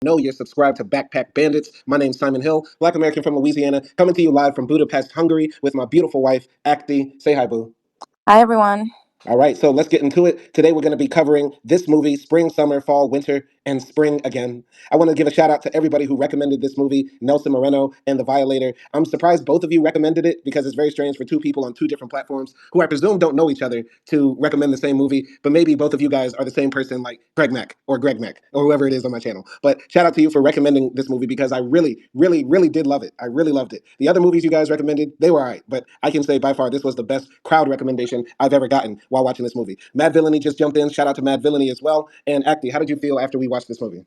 know you're subscribed to Backpack Bandits. My name's Simon Hill, Black American from Louisiana, coming to you live from Budapest, Hungary, with my beautiful wife, AKDI. Say hi, boo. Hi, everyone. All right, so let's get into it. Today we're going to be covering this movie, spring, summer, fall, winter, and spring again. I want to give a shout out to everybody who recommended this movie, Nelson Moreno and The Violator. I'm surprised both of you recommended it because it's very strange for two people on two different platforms who I presume don't know each other to recommend the same movie, but maybe both of you guys are the same person like Greg Mack or whoever it is on my channel. But shout out to you for recommending this movie because I really, really, really did love it. I really loved it. The other movies you guys recommended, they were all right, but I can say by far this was the best crowd recommendation I've ever gotten while watching this movie. Mad Villainy just jumped in. Shout out to Mad Villainy as well. And Acti, how did you feel after we watched this movie?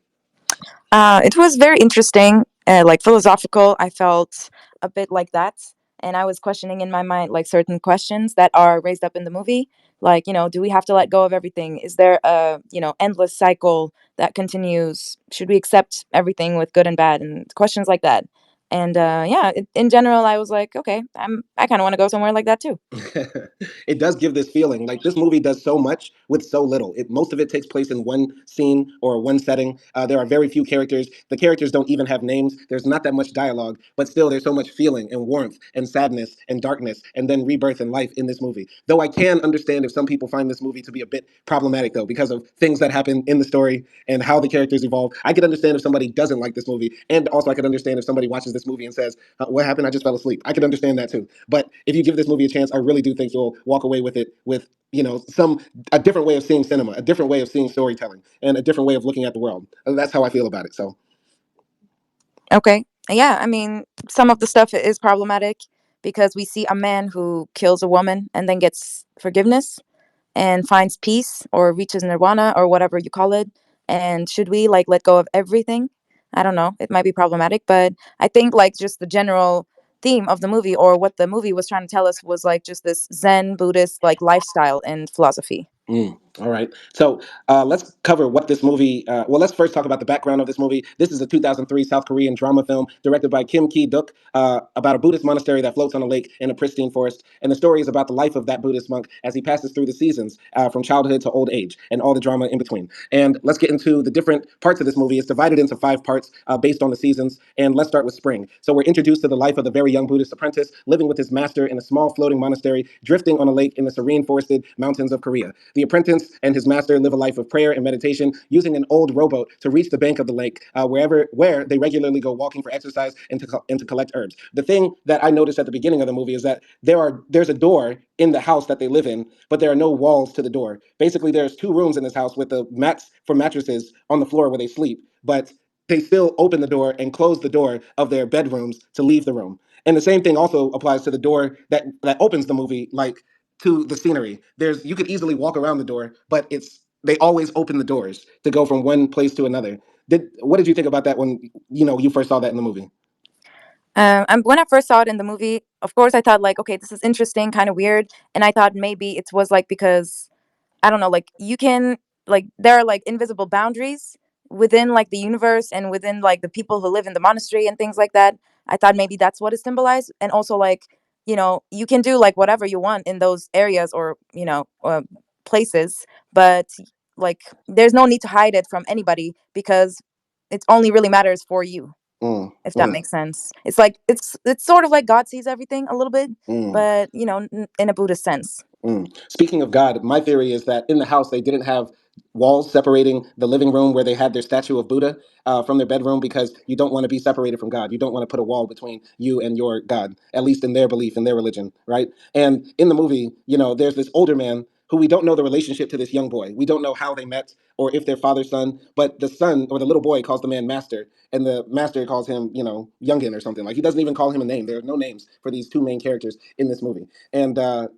It was very interesting, like philosophical. I felt a bit like that. And I was questioning in my mind, like certain questions that are raised up in the movie. Like, do we have to let go of everything? Is there a, endless cycle that continues? Should we accept everything with good and bad? And questions like that. And yeah, in general, I was like, okay, I kind of want to go somewhere like that too. It does give this feeling like this movie does so much with so little. Most of it takes place in one scene or one setting. There are very few characters. The characters don't even have names. There's not that much dialogue, but still there's so much feeling and warmth and sadness and darkness and then rebirth and life in this movie. Though I can understand if some people find this movie to be a bit problematic though because of things that happen in the story and how the characters evolve. I could understand if somebody doesn't like this movie, and also I could understand if somebody watches this movie and says, "What happened? I just fell asleep." I could understand that too. But if you give this movie a chance, I really do think you'll walk away with it with some a different way of seeing cinema, a different way of seeing storytelling, and a different way of looking at the world. That's how I feel about it. So Okay. Yeah, I mean, some of the stuff is problematic because we see a man who kills a woman and then gets forgiveness and finds peace or reaches nirvana or whatever you call it. And should we like let go of everything? I don't know. It might be problematic, but I think like just the general theme of the movie or what the movie was trying to tell us was like just this Zen Buddhist like lifestyle and philosophy. All right. So let's cover what this movie. Well, let's first talk about the background of this movie. This is a 2003 South Korean drama film directed by Kim Ki-duk about a Buddhist monastery that floats on a lake in a pristine forest. And the story is about the life of that Buddhist monk as he passes through the seasons from childhood to old age and all the drama in between. And let's get into the different parts of this movie. It's divided into 5 parts based on the seasons. And let's start with spring. So we're introduced to the life of the very young Buddhist apprentice living with his master in a small floating monastery drifting on a lake in the serene forested mountains of Korea. The apprentice and his master live a life of prayer and meditation using an old rowboat to reach the bank of the lake, where they regularly go walking for exercise and to collect herbs. The thing that I noticed at the beginning of the movie is that there's a door in the house that they live in, but there are no walls to the door. Basically, there's 2 rooms in this house with the mats for mattresses on the floor where they sleep, but they still open the door and close the door of their bedrooms to leave the room. And the same thing also applies to the door that opens the movie, like to the scenery. You could easily walk around the door, but they always open the doors to go from one place to another. What did you think about that when you first saw that in the movie? And when I first saw it in the movie, of course, I thought like, okay, this is interesting, kind of weird, and I thought maybe it was like because I don't know, like you can like there are like invisible boundaries within like the universe and within like the people who live in the monastery and things like that. I thought maybe that's what it symbolized, and also like you can do like whatever you want in those areas or places, but like there's no need to hide it from anybody because it only really matters for you, Mm, if that mm, makes sense. It's like it's sort of like God sees everything a little bit, mm. but in a Buddhist sense. Speaking of God, my theory is that in the house they didn't have walls separating the living room where they had their statue of Buddha from their bedroom because you don't want to be separated from God. You don't want to put a wall between you and your God, at least in their belief, in their religion, right? And in the movie, there's this older man who we don't know the relationship to this young boy. We don't know how they met or if they're father son, but the son or the little boy calls the man master, and the master calls him, youngin or something. Like he doesn't even call him a name. There are no names for these 2 main characters in this movie. And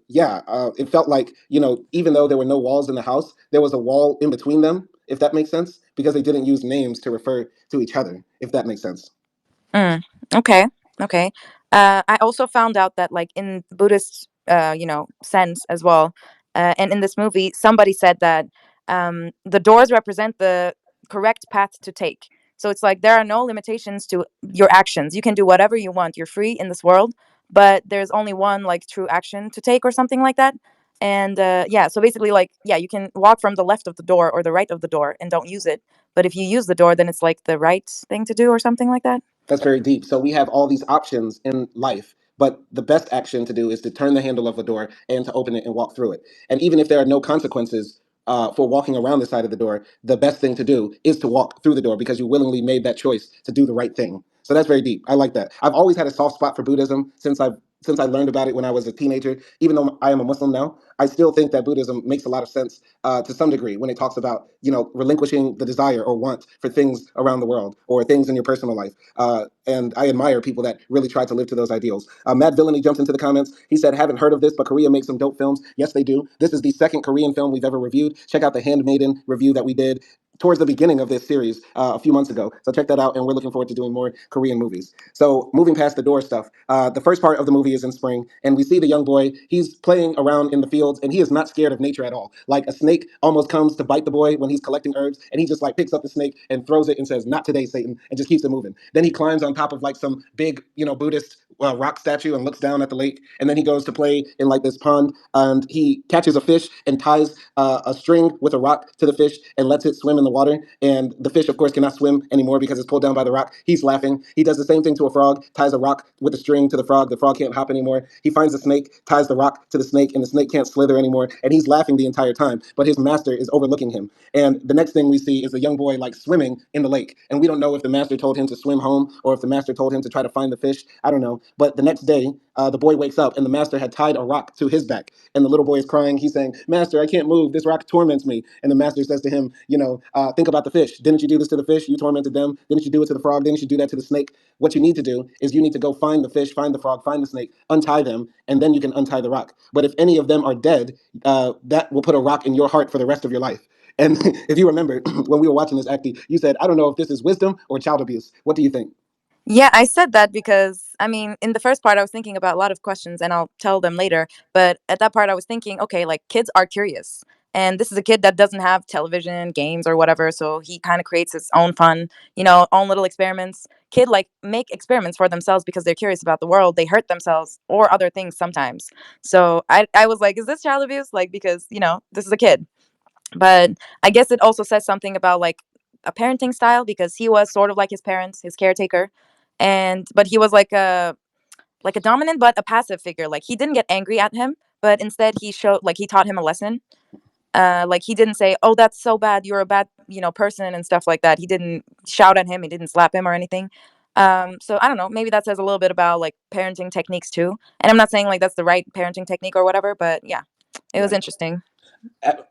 yeah, it felt like, even though there were no walls in the house, there was a wall in between them, if that makes sense, because they didn't use names to refer to each other, if that makes sense. Mm, okay, okay. I also found out that, like, in Buddhist, sense as well, and in this movie, somebody said that the doors represent the correct path to take. So it's like there are no limitations to your actions. You can do whatever you want. You're free in this world, but there's only one like true action to take, or something like that. And yeah, so basically, like, yeah, you can walk from the left of the door or the right of the door and don't use it. But if you use the door, then it's like the right thing to do or something like that. That's very deep. So we have all these options in life, but the best action to do is to turn the handle of a door and to open it and walk through it. And even if there are no consequences for walking around the side of the door, the best thing to do is to walk through the door because you willingly made that choice to do the right thing. So that's very deep. I like that. I've always had a soft spot for Buddhism since I learned about it when I was a teenager. Even though I am a Muslim now, I still think that Buddhism makes a lot of sense to some degree when it talks about relinquishing the desire or want for things around the world or things in your personal life. And I admire people that really try to live to those ideals. Matt Villainy jumps into the comments. He said, "Haven't heard of this, but Korea makes some dope films." Yes, they do. This is the second Korean film we've ever reviewed. Check out the Handmaiden review that we did towards the beginning of this series a few months ago. So check that out, and we're looking forward to doing more Korean movies. So moving past the door stuff, the first part of the movie is in spring, and we see the young boy. He's playing around in the fields, and he is not scared of nature at all. Like a snake almost comes to bite the boy when he's collecting herbs, and he just like picks up the snake and throws it and says, "Not today, Satan," and just keeps it moving. Then he climbs on top of like some big, Buddhist rock statue and looks down at the lake. And then he goes to play in like this pond, and he catches a fish and ties a string with a rock to the fish and lets it swim in the water. And the fish, of course, cannot swim anymore because it's pulled down by the rock. He's laughing. He does the same thing to a frog, ties a rock with a string to the frog. The frog can't hop anymore. He finds a snake, ties the rock to the snake, and the snake can't slither anymore. And he's laughing the entire time, but his master is overlooking him. And the next thing we see is a young boy like swimming in the lake. And we don't know if the master told him to swim home or if the master told him to try to find the fish. I don't know. But the next day, the boy wakes up and the master had tied a rock to his back. And the little boy is crying. He's saying, "Master, I can't move. This rock torments me." And the master says to him, "Think about the fish. Didn't you do this to the fish? You tormented them. Didn't you do it to the frog? Didn't you do that to the snake? What you need to do is you need to go find the fish, find the frog, find the snake, untie them, and then you can untie the rock. But if any of them are dead, that will put a rock in your heart for the rest of your life." And if you remember, when we were watching this acting, you said, "I don't know if this is wisdom or child abuse." What do you think? Yeah, I said that because I mean, in the first part, I was thinking about a lot of questions, and I'll tell them later. But at that part, I was thinking, okay, like kids are curious, and this is a kid that doesn't have television, games, or whatever, so he kind of creates his own fun, own little experiments. Kid like make experiments for themselves because they're curious about the world. They hurt themselves or other things sometimes. So I was like, is this child abuse? Like because this is a kid. But I guess it also says something about like a parenting style because he was sort of like his parents, his caretaker, and but he was like a dominant but a passive figure. Like he didn't get angry at him, but instead he showed like he taught him a lesson. Like he didn't say, "Oh, that's so bad. You're a bad, person," and stuff like that. He didn't shout at him. He didn't slap him or anything. So I don't know. Maybe that says a little bit about like parenting techniques too. And I'm not saying like that's the right parenting technique or whatever, but yeah, it was Right. interesting.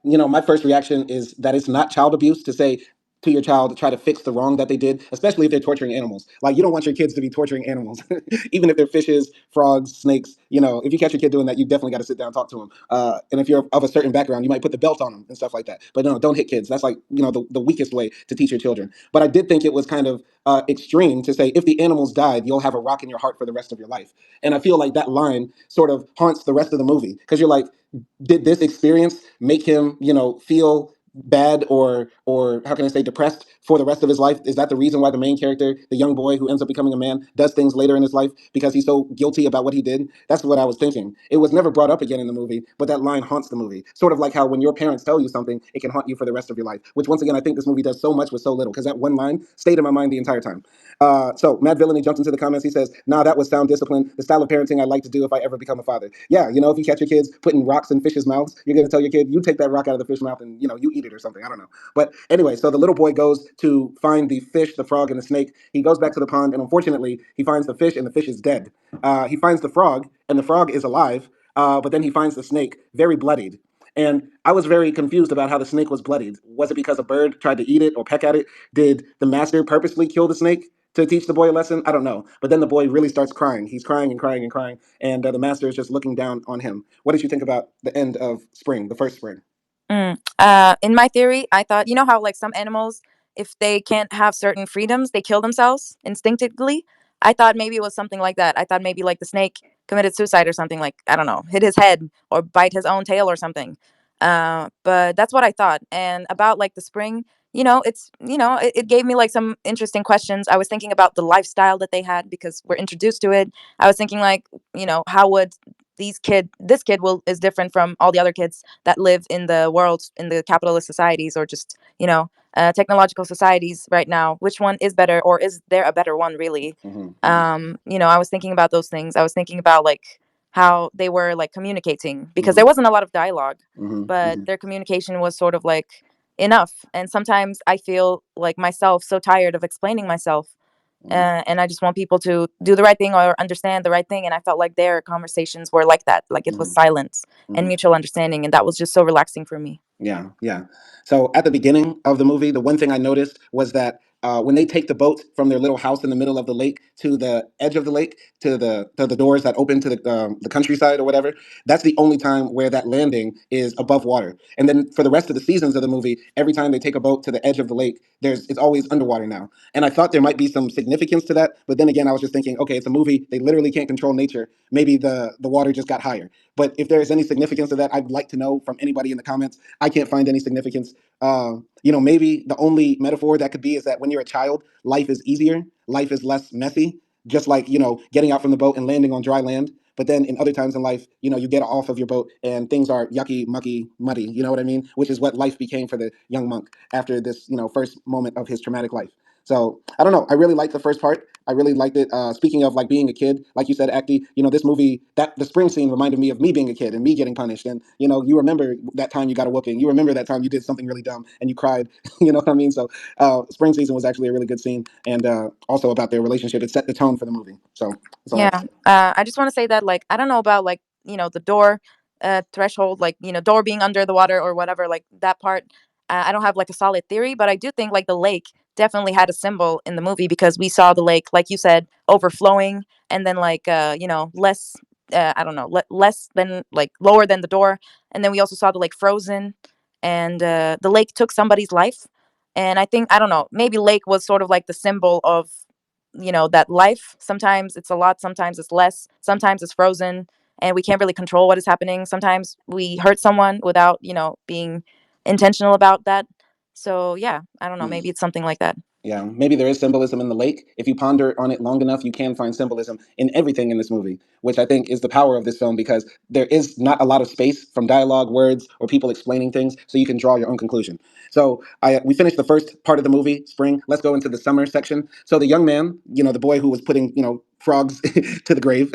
My first reaction is that it's not child abuse to say to your child to try to fix the wrong that they did, especially if they're torturing animals. Like you don't want your kids to be torturing animals, even if they're fishes, frogs, snakes. If you catch your kid doing that, you definitely got to sit down and talk to them. And if you're of a certain background, you might put the belt on them and stuff like that. But no, don't hit kids. That's like the weakest way to teach your children. But I did think it was kind of extreme to say if the animals died, you'll have a rock in your heart for the rest of your life. And I feel like that line sort of haunts the rest of the movie because you're like, did this experience make him feel bad or how can I say depressed for the rest of his life? Is that the reason why the main character, the young boy who ends up becoming a man, does things later in his life because he's so guilty about what he did? That's what I was thinking. It was never brought up again in the movie, but that line haunts the movie, sort of like how when your parents tell you something, it can haunt you for the rest of your life, which once again I think this movie does so much with so little because that one line stayed in my mind the entire time. So Matt Villainy jumped into the comments. He says, "Nah, that was sound discipline. The style of parenting I like to do if I ever become a father." Yeah, if you catch your kids putting rocks in fish's mouths, you're gonna tell your kid, "You take that rock out of the fish mouth and you eat it or something." I don't know. But anyway, so the little boy goes to find the fish, the frog, and the snake. He goes back to the pond, and unfortunately, he finds the fish, and the fish is dead. He finds the frog, and the frog is alive. But then he finds the snake very bloodied. And I was very confused about how the snake was bloodied. Was it because a bird tried to eat it or peck at it? Did the master purposely kill the snake to teach the boy a lesson? I don't know. But then the boy really starts crying. He's crying and crying and crying. And the master is just looking down on him. What did you think about the end of spring, the first spring? In my theory, I thought, how like some animals, if they can't have certain freedoms, they kill themselves instinctively. I thought maybe it was something like that. I thought maybe like the snake committed suicide or something, like I don't know, hit his head or bite his own tail or something. But that's what I thought. And about like the spring, it gave me like some interesting questions. I was thinking about the lifestyle that they had because we're introduced to it. I was thinking like, how would this kid will is different from all the other kids that live in the world, in the capitalist societies, or just technological societies right now. Which one is better, or is there a better one really? Mm-hmm. I was thinking about those things. I was thinking about like how they were like communicating, because Mm-hmm. there wasn't a lot of dialogue, Mm-hmm. but Mm-hmm. their communication was sort of like enough. And sometimes I feel like myself so tired of explaining myself, Mm-hmm. and I just want people to do the right thing or understand the right thing. And I felt like their conversations were like that, like it was Mm-hmm. silence and Mm-hmm. mutual understanding, and that was just so relaxing for me. Yeah, yeah. So at the beginning of the movie, the one thing I noticed was that when they take the boat from their little house in the middle of the lake to the edge of the lake, to the doors that open to the countryside or whatever, that's the only time where that landing is above water. And then for the rest of the seasons of the movie, every time they take a boat to the edge of the lake, it's always underwater now. And I thought there might be some significance to that, but then again, I was just thinking, okay, it's a movie; they literally can't control nature. Maybe the water just got higher. But if there is any significance to that, I'd like to know from anybody in the comments. I can't find any significance. Maybe the only metaphor that could be is that when you're a child, life is easier, life is less messy, just like, getting out from the boat and landing on dry land. But then in other times in life, you get off of your boat and things are yucky, mucky, muddy. You know what I mean? Which is what life became for the young monk after this, first moment of his traumatic life. So I don't know. I really liked the first part. I really liked it. Speaking of like being a kid, like you said, Acty, this movie, that the spring scene reminded me of me being a kid and me getting punished. And you remember that time you got a whooping. You remember that time you did something really dumb and you cried. You know what I mean? So spring season was actually a really good scene, and also about their relationship. It set the tone for the movie. So that's all I have to Yeah. say. I just want to say that, like, I don't know about, like, the door threshold, like, door being under the water or whatever, like that part. I don't have like a solid theory, but I do think like the lake definitely had a symbol in the movie, because we saw the lake, like you said, overflowing, and then like less I don't know, less than, like, lower than the door. And then we also saw the lake frozen, and the lake took somebody's life. And I think, I don't know, maybe lake was sort of like the symbol of that life. Sometimes it's a lot, sometimes it's less, sometimes it's frozen, and we can't really control what is happening. Sometimes we hurt someone without being intentional about that. So yeah, I don't know, Hmm. maybe it's something like that. Yeah, maybe there is symbolism in the lake. If you ponder on it long enough, you can find symbolism in everything in this movie, which I think is the power of this film, because there is not a lot of space from dialogue, words, or people explaining things, so you can draw your own conclusion. So we finished the first part of the movie, spring. Let's go into the summer section. So the young man, the boy who was putting, frogs to the grave,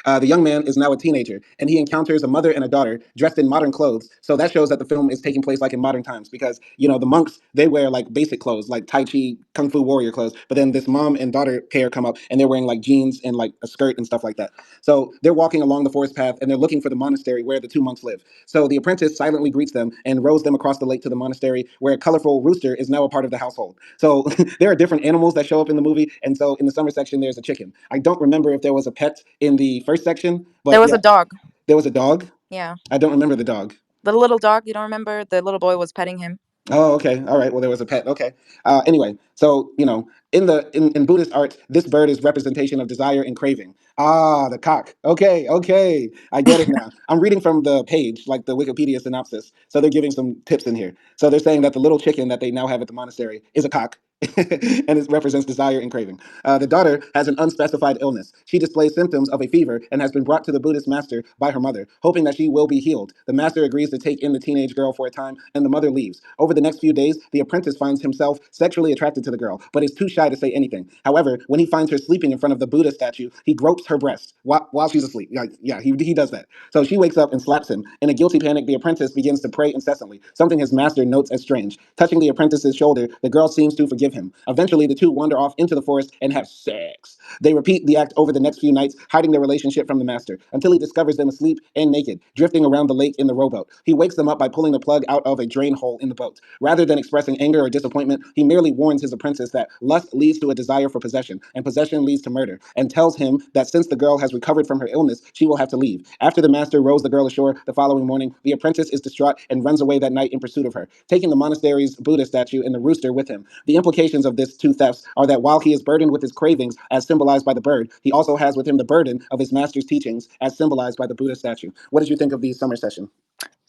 the young man is now a teenager, and he encounters a mother and a daughter dressed in modern clothes. So that shows that the film is taking place like in modern times, because the monks, they wear like basic clothes, like Tai Chi, Kung Fu warrior clothes. But then this mom and daughter pair come up, and they're wearing like jeans and like a skirt and stuff like that. So they're walking along the forest path, and they're looking for the monastery where the two monks live. So the apprentice silently greets them and rows them across the lake to the monastery, where a colorful rooster is now a part of the household. So there are different animals that show up in the movie. And so in the summer section, there's a chicken. I don't remember if there was a pet in the first section, There but was yeah, a dog. there was a dog. Yeah. I don't remember the dog. The little dog, you don't remember? The little boy was petting him. Oh, okay. All right. Well, there was a pet. Okay. Anyway, so in Buddhist art, this bird is representation of desire and craving. Ah, the cock. Okay, okay. I get it now. I'm reading from the page, like the Wikipedia synopsis. So they're giving some tips in here. So they're saying that the little chicken that they now have at the monastery is a cock. And it represents desire and craving. The daughter has an unspecified illness. She displays symptoms of a fever and has been brought to the Buddhist master by her mother, hoping that she will be healed. The master agrees to take in the teenage girl for a time, and the mother leaves. Over the next few days, the apprentice finds himself sexually attracted to the girl, but is too shy to say anything. However, when he finds her sleeping in front of the Buddha statue, he gropes her breast while she's asleep. Yeah, he does that. So she wakes up and slaps him. In a guilty panic, the apprentice begins to pray incessantly, something his master notes as strange. Touching the apprentice's shoulder, the girl seems to forgive him. Eventually, the two wander off into the forest and have sex. They repeat the act over the next few nights, hiding their relationship from the master, until he discovers them asleep and naked, drifting around the lake in the rowboat. He wakes them up by pulling the plug out of a drain hole in the boat. Rather than expressing anger or disappointment, he merely warns his apprentice that lust leads to a desire for possession, and possession leads to murder, and tells him that since the girl has recovered from her illness, she will have to leave. After the master rows the girl ashore the following morning, the apprentice is distraught and runs away that night in pursuit of her, taking the monastery's Buddha statue and the rooster with him. The implications of this two thefts are that while he is burdened with his cravings, as symbolized by the bird, he also has with him the burden of his master's teachings, as symbolized by the Buddha statue. What did you think of the summer session?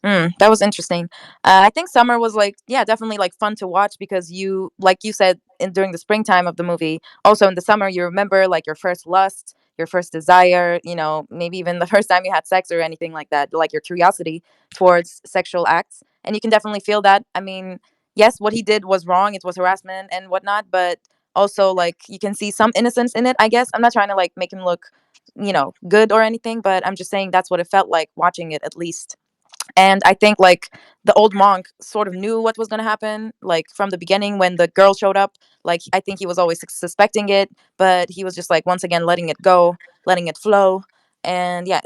That was interesting. I think summer was like, yeah, definitely like fun to watch, because you, like you said, during the springtime of the movie, also in the summer, you remember like your first lust, your first desire, maybe even the first time you had sex or anything like that, like your curiosity towards sexual acts. And you can definitely feel that. I mean, yes, what he did was wrong. It was harassment and whatnot, but also like you can see some innocence in it, I guess. I'm not trying to like make him look, good or anything, but I'm just saying that's what it felt like watching it, at least. And I think like the old monk sort of knew what was going to happen, like from the beginning when the girl showed up. Like I think he was always suspecting it, but he was just like once again letting it go, letting it flow. And yeah,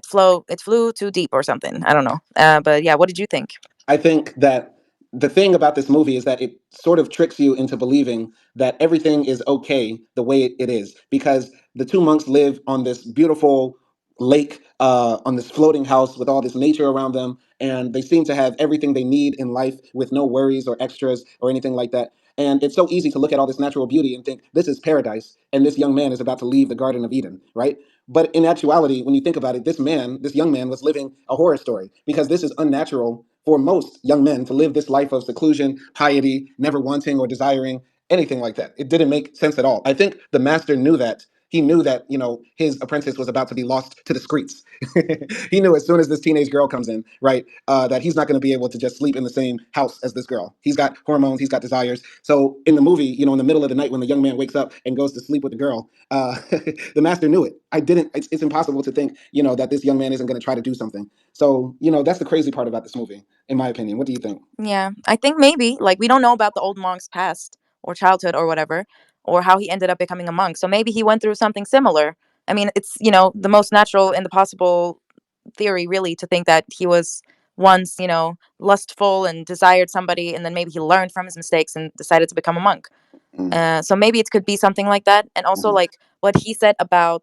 it flew too deep or something, I don't know. But yeah, what did you think? I think that the thing about this movie is that it sort of tricks you into believing that everything is okay the way it is, because the two monks live on this beautiful lake, on this floating house with all this nature around them, and they seem to have everything they need in life with no worries or extras or anything like that. And it's so easy to look at all this natural beauty and think this is paradise, and this young man is about to leave the Garden of Eden, right? But in actuality, when you think about it, this young man, was living a horror story, because this is unnatural for most young men to live this life of seclusion, piety, never wanting or desiring anything like that. It didn't make sense at all. I think the master knew that. He knew that, his apprentice was about to be lost to the streets. He knew as soon as this teenage girl comes in, right, that he's not going to be able to just sleep in the same house as this girl. He's got hormones, he's got desires. So in the movie, in the middle of the night when the young man wakes up and goes to sleep with the girl, the master knew it. I didn't. It's impossible to think, that this young man isn't going to try to do something. So, that's the crazy part about this movie, in my opinion. What do you think? Yeah, I think maybe like we don't know about the old monk's past or childhood or whatever, or how he ended up becoming a monk. So maybe he went through something similar. I mean, it's, the most natural and the possible theory really to think that he was once, lustful and desired somebody, and then maybe he learned from his mistakes and decided to become a monk. Mm, So maybe it could be something like that. And also, mhm, like what he said about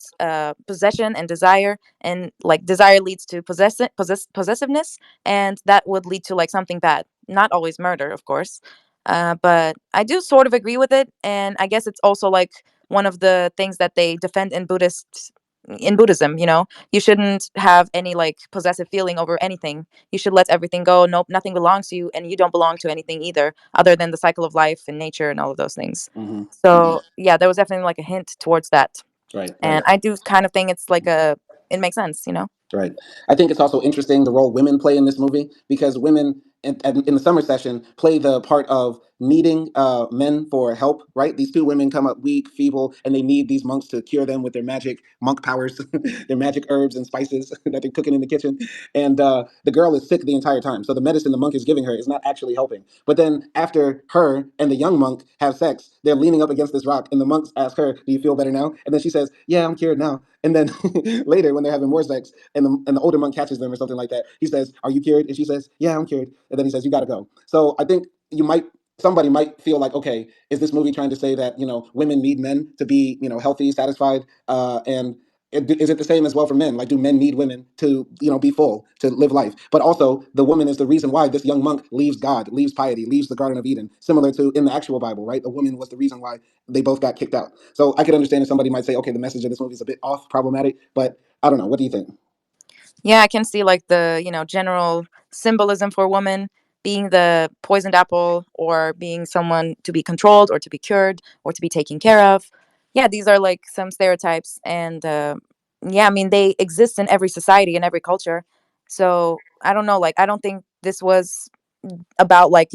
possession and desire, and like desire leads to possessiveness, and that would lead to like something bad. Not always murder, of course. But I do sort of agree with it, and I guess it's also like one of the things that they defend in Buddhism. You shouldn't have any like possessive feeling over anything. You should let everything go. Nope, nothing belongs to you, and you don't belong to anything either, other than the cycle of life and nature and all of those things. mhm, mhm. So yeah, there was definitely like a hint towards that, Right, and right. I do kind of think it's like it makes sense. Right. I think it's also interesting the role women play in this movie, because women in the summer session play the part of needing men for help. Right. These two women come up weak, feeble, and they need these monks to cure them with their magic monk powers, their magic herbs and spices that they're cooking in the kitchen. And the girl is sick the entire time, so the medicine the monk is giving her is not actually helping. But then after her and the young monk have sex, they're leaning up against this rock, and the monks ask her, "Do you feel better now?" And then she says, "Yeah, I'm cured now." And then later, when they're having more sex, and the older monk catches them or something like that, he says, "Are you cured?" And she says, "Yeah, I'm cured." And then he says, "You got to go." So I think somebody might feel like, okay, is this movie trying to say that women need men to be healthy, satisfied, and is it the same as well for men? Like, do men need women to be full, to live life? But also, the woman is the reason why this young monk leaves God, leaves piety, leaves the Garden of Eden, similar to in the actual Bible, right? The woman was the reason why they both got kicked out. So I could understand if somebody might say, okay, the message of this movie is a bit off, problematic, but I don't know. What do you think? Yeah, I can see like the, general symbolism for woman being the poisoned apple, or being someone to be controlled or to be cured or to be taken care of. Yeah, these are like some stereotypes, and yeah, I mean they exist in every society and every culture. So I don't know, like I don't think this was about like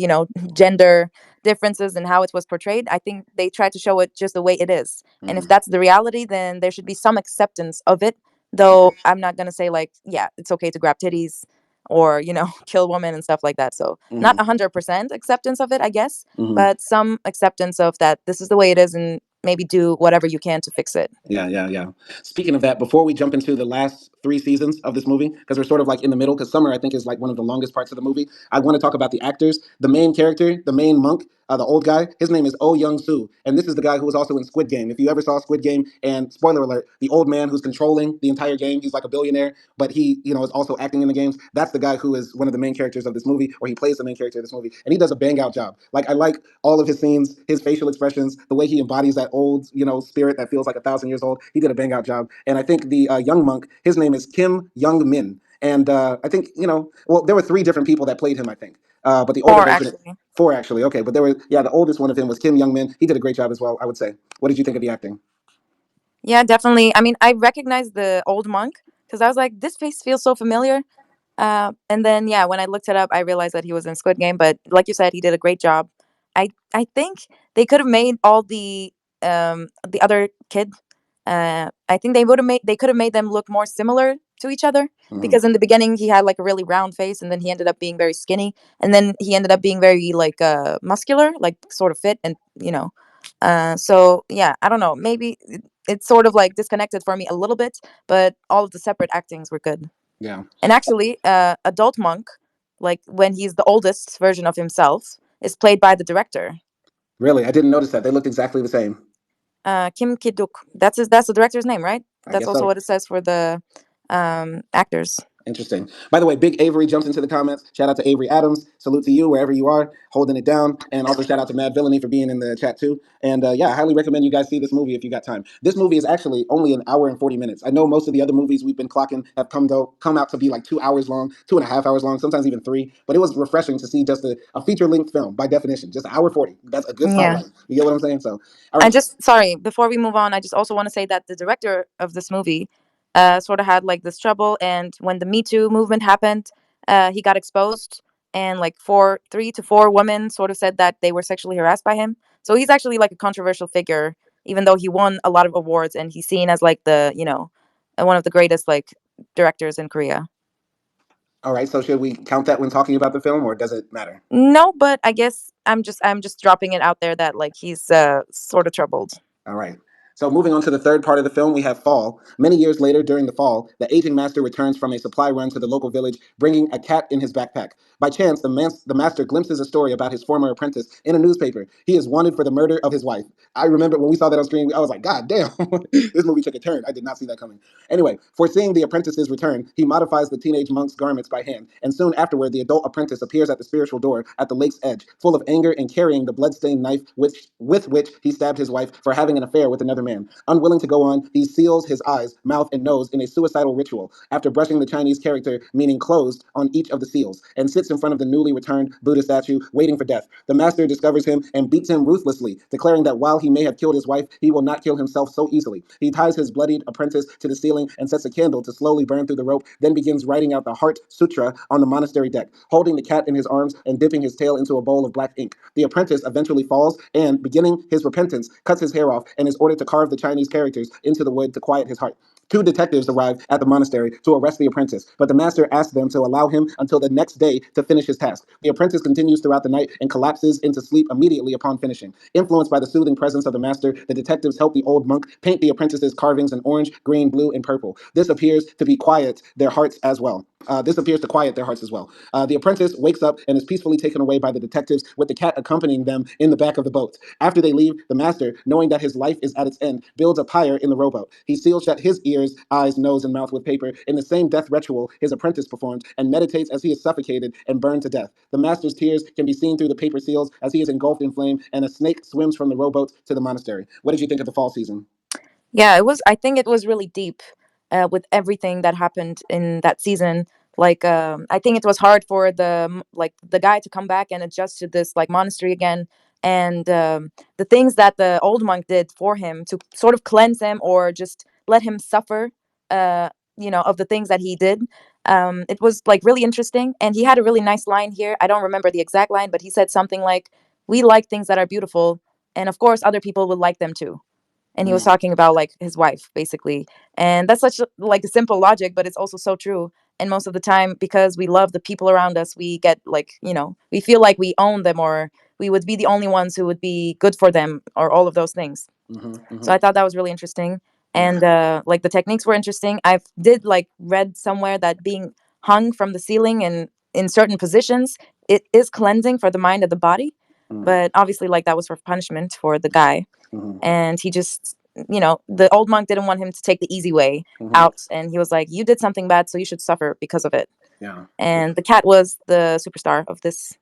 gender differences and how it was portrayed. I think they tried to show it just the way it is, and if Mm-hmm. that's the reality, then there should be some acceptance of it. Though I'm not gonna say like, yeah, it's okay to grab titties or kill women and stuff like that. So not Mm-hmm. 100% acceptance of it, I guess, Mm-hmm. but some acceptance of that this is the way it is, and maybe do whatever you can to fix it. Yeah, yeah, yeah. Speaking of that, before we jump into the last three seasons of this movie, because we're sort of like in the middle, because summer I think is like one of the longest parts of the movie, I want to talk about the actors. The main character, the main monk, the old guy, his name is Oh Young Soo, and this is the guy who was also in Squid Game. If you ever saw Squid Game, and spoiler alert, the old man who's controlling the entire game, he's like a billionaire, but he, is also acting in the games. That's the guy who is one of the main characters of this movie, or he plays the main character of this movie, and he does a bang out job. Like, I like all of his scenes, his facial expressions, the way he embodies that old, spirit that feels like 1,000 years old. He did a bang out job. And I think the young monk, his name is Kim Young Min. And I think, well, there were three different people that played him, I think. But the older Or version, actually, four actually, okay. But there were, yeah, the oldest one of him was Kim Young Min. He did a great job as well, I would say. What did you think of the acting? Yeah, definitely. I mean, I recognized the old monk because I was like, this face feels so familiar. And then yeah, when I looked it up, I realized that he was in Squid Game. But like you said, he did a great job. I think they could have made all the other kid. I think they could have made them look more similar to each other Hmm. because in the beginning he had like a really round face, and then he ended up being very skinny, and then he ended up being very like muscular, like sort of fit, and you know. So yeah, I don't know. Maybe it's sort of like disconnected for me a little bit, but all of the separate actings were good. Yeah. And actually, adult monk, like when he's the oldest version of himself, is played by the director, Really, I didn't notice that. They looked exactly the same. Kim Ki-duk. That's the director's name, right? I That's guess also so. what it says for the actors. Interesting. By the way, Big Avery jumps into the comments. Shout out to Avery Adams. Salute to you wherever you are, holding it down. And also shout out to Mad Villainy for being in the chat too. And yeah, I highly recommend you guys see this movie if you got time. This movie is actually only an hour and 40 minutes. I know most of the other movies we've been clocking have come out to be like 2 hours long, 2.5 hours long, sometimes even three. But it was refreshing to see just a feature length film by definition, just an hour 40. That's a good Yeah. spotlight. You get what I'm saying? So, all I right. just sorry, before we move on, I just also want to say that the director of this movie sort of had like this trouble, and when the Me Too movement happened, he got exposed, and like 3 to 4 women sort of said that they were sexually harassed by him. So he's actually like a controversial figure, even though he won a lot of awards and he's seen as like the one of the greatest like directors in Korea. All right. So should we count that when talking about the film, or does it matter? No, but I guess I'm just dropping it out there that like he's sort of troubled. All right. So moving on to the third part of the film, we have Fall. Many years later, during the fall, the aging master returns from a supply run to the local village, bringing a cat in his backpack. By chance, the master glimpses a story about his former apprentice in a newspaper. He is wanted for the murder of his wife. I remember when we saw that on screen, I was like, God damn, this movie took a turn. I did not see that coming. Anyway, foreseeing the apprentice's return, he modifies the teenage monk's garments by hand, and soon afterward, the adult apprentice appears at the spiritual door at the lake's edge, full of anger and carrying the bloodstained knife with which he stabbed his wife for having an affair with another man. Unwilling to go on, he seals his eyes, mouth, and nose in a suicidal ritual after brushing the Chinese character meaning closed on each of the seals, and sits in front of the newly returned Buddha statue, waiting for death. The master discovers him and beats him ruthlessly, declaring that while he may have killed his wife, he will not kill himself so easily. He ties his bloodied apprentice to the ceiling and sets a candle to slowly burn through the rope, then begins writing out the Heart Sutra on the monastery deck, holding the cat in his arms and dipping his tail into a bowl of black ink. The apprentice eventually falls and, beginning his repentance, cuts his hair off and is ordered to carve the Chinese characters into the wood to quiet his heart. Two detectives arrive at the monastery to arrest the apprentice, but the master asks them to allow him until the next day to finish his task. The apprentice continues throughout the night and collapses into sleep immediately upon finishing. Influenced by the soothing presence of the master, the detectives help the old monk paint the apprentice's carvings in orange, green, blue, and purple. This appears to be quiet their hearts as well. This appears to quiet their hearts as well. The apprentice wakes up and is peacefully taken away by the detectives, with the cat accompanying them in the back of the boat. After they leave, the master, knowing that his life is at its end, builds a pyre in the rowboat. He seals shut his ears, eyes, nose, and mouth with paper in the same death ritual his apprentice performed, and meditates as he is suffocated and burned to death. The master's tears can be seen through the paper seals as he is engulfed in flame, and a snake swims from the rowboat to the monastery. What did you think of the fall season? Yeah, it was. I think it was really deep, with everything that happened in that season. Like, I think it was hard for like the guy to come back and adjust to this like monastery again, and the things that the old monk did for him to sort of cleanse him or just let him suffer, uh, of the things that he did. It was like really interesting, and he had a really nice line here. I don't remember the exact line, but he said something like, "We like things that are beautiful, and of course, other people will like them too." And he was Mm, talking about like his wife basically, and that's such like a simple logic, but it's also so true. And most of the time, because we love the people around us, we get like, we feel like we own them, or we would be the only ones who would be good for them, or all of those things. mm-hmm, So mm-hmm. I thought that was really interesting. Yeah. And like the techniques were interesting. I've did like read somewhere that being hung from the ceiling and in certain positions, it is cleansing for the mind and the body. Mm, But obviously like that was for punishment for the guy, mm-hmm, and he just, the old monk didn't want him to take the easy way mm-hmm. out, and he was like, you did something bad, so you should suffer because of it. Yeah. And the cat was the superstar of this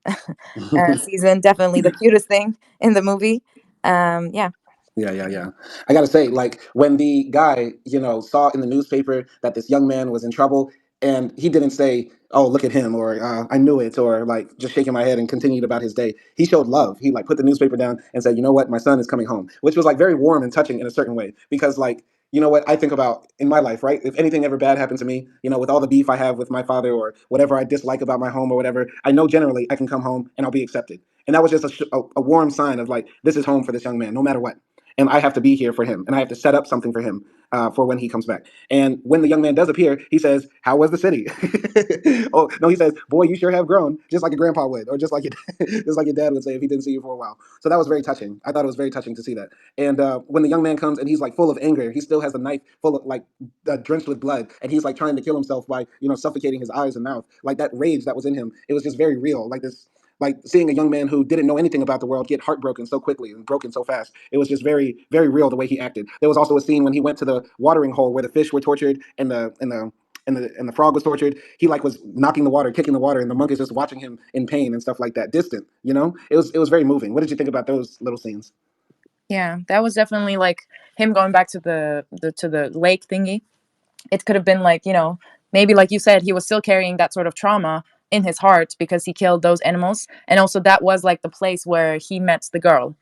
season, definitely the cutest thing in the movie. Yeah. Yeah, yeah, yeah. I gotta say, like when the guy, saw in the newspaper that this young man was in trouble, and he didn't say, "Oh, look at him," or "I knew it," or like just shaking my head and continued about his day. He showed love. He like put the newspaper down and said, "You know what? My son is coming home," which was like very warm and touching in a certain way because like you know what I think about in my life, right? If anything ever bad happened to me, with all the beef I have with my father or whatever I dislike about my home or whatever, I know generally I can come home and I'll be accepted. And that was just a warm sign of like, this is home for this young man, no matter what. And I have to be here for him, and I have to set up something for him for when he comes back. And when the young man does appear, he says, "How was the city?" Oh no, he says, "Boy, you sure have grown," just like a grandpa would, or just like just like your dad would say if he didn't see you for a while. So that was very touching. I thought it was very touching to see that. And when the young man comes and he's like full of anger, he still has a knife full of like drenched with blood, and he's like trying to kill himself by suffocating his eyes and mouth. Like that rage that was in him, it was just very real. Like this, like seeing a young man who didn't know anything about the world get heartbroken so quickly and broken so fast. It was just very, very real the way he acted. There was also a scene when he went to the watering hole where the fish were tortured and the frog was tortured. He like was knocking the water, kicking the water, and the monk is just watching him in pain and stuff like that, distant. It was very moving. What did you think about those little scenes? Yeah, that was definitely like him going back to the lake thingy. It could have been like, maybe like you said, he was still carrying that sort of trauma in his heart because he killed those animals, and also that was like the place where he met the girl,